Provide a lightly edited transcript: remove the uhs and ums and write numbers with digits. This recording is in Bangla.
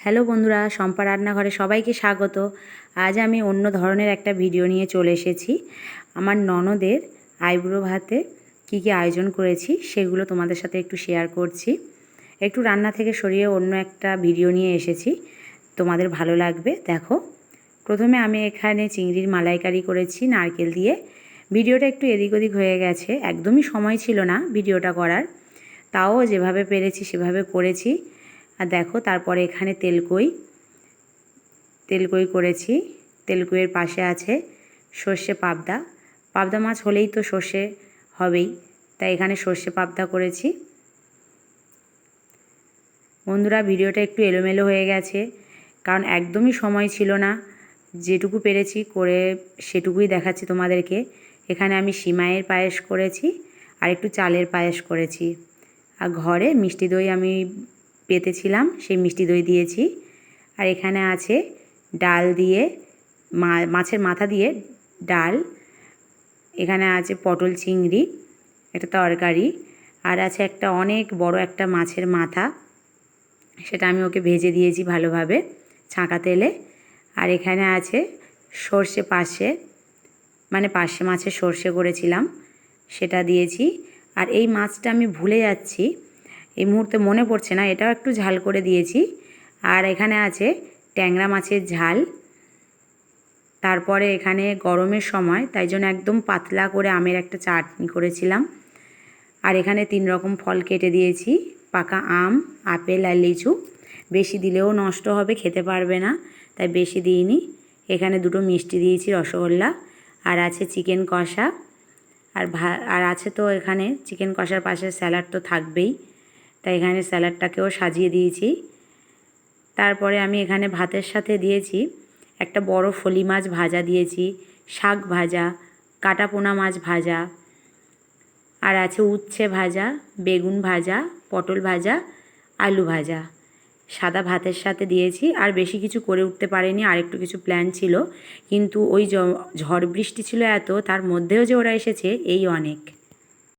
হ্যালো বন্ধুরা, শম্পা রান্নাঘরে সবাইকে স্বাগত। আজ আমি অন্য ধরনের একটা ভিডিও নিয়ে চলে এসেছি। আমার ননদের আইবুড়ো ভাতে কী কী আয়োজন করেছি সেগুলো তোমাদের সাথে একটু শেয়ার করছি। একটু রান্না থেকে সরিয়ে অন্য একটা ভিডিও নিয়ে এসেছি, তোমাদের ভালো লাগবে। দেখো, প্রথমে আমি এখানে চিংড়ির মালাইকারি করেছি নারকেল দিয়ে। ভিডিওটা একটু এদিক ওদিক হয়ে গেছে, একদমই সময় ছিল না ভিডিওটা করার, তাও যেভাবে পেরেছি সেভাবে করেছি। আর দেখো, তারপরে এখানে তেলকই করেছি। তেলকইয়ের পাশে আছে সর্ষে পাবদা মাছ হলেই তো সর্ষে হবেই, তাই এখানে সর্ষে পাবদা করেছি। বন্ধুরা, ভিডিওটা একটু এলোমেলো হয়ে গেছে, কারণ একদমই সময় ছিল না। যেটুকু পেরেছি করে সেটুকুই দেখাচ্ছি তোমাদেরকে। এখানে আমি সিমাইয়ের পায়েস করেছি আর একটু চালের পায়েস করেছি। আর ঘরে মিষ্টি দই আমি পেতেছিলাম, সেই মিষ্টি দই দিয়েছি। আর এখানে আছে ডাল দিয়ে মাছের মাথা দিয়ে ডাল। এখানে আছে পটল চিংড়ি একটা তরকারি, আর আছে একটা অনেক বড় একটা মাছের মাথা, সেটা আমি ওকে ভেজে দিয়েছি ভালোভাবে ছাঁকা তেলে। আর এখানে আছে সর্ষে পার্শে মাছের সর্ষে করেছিলাম, সেটা দিয়েছি। আর এই মাছটা আমি ভুলে যাচ্ছি, এই মুহূর্তে মনে পড়ছে না, এটাও একটু ঝাল করে দিয়েছি। আর এখানে আছে ট্যাংরা মাছের ঝাল। তারপরে এখানে গরমের সময়, তাই জন্য একদম পাতলা করে আমের একটা চাটনি করেছিলাম। আর এখানে 3 রকম ফল কেটে দিয়েছি, পাকা আম, আপেল আর লিচু। বেশি দিলেও নষ্ট হবে, খেতে পারবে না, তাই বেশি দিইনি। এখানে 2টো মিষ্টি দিয়েছি, রসগোল্লা। আর আছে চিকেন কষা। আর আছে তো এখানে চিকেন কষার পাশে স্যালাড তো থাকবেই, তাই এখানে স্যালাডটাকেও সাজিয়ে দিয়েছি। তারপরে আমি এখানে ভাতের সাথে দিয়েছি একটা বড় ফলি মাছ ভাজা দিয়েছি, শাক ভাজা, কাটা পোনা মাছ ভাজা, আর আছে উচ্ছে ভাজা, বেগুন ভাজা, পটল ভাজা, আলু ভাজা। সাদা ভাতের সাথে দিয়েছি। আর বেশি কিছু করে উঠতে পারিনি, আর একটু কিছু প্ল্যান ছিল, কিন্তু ওই ঝড় বৃষ্টি ছিল এত, তার মধ্যেও যে ওরা এসেছে এই অনেক।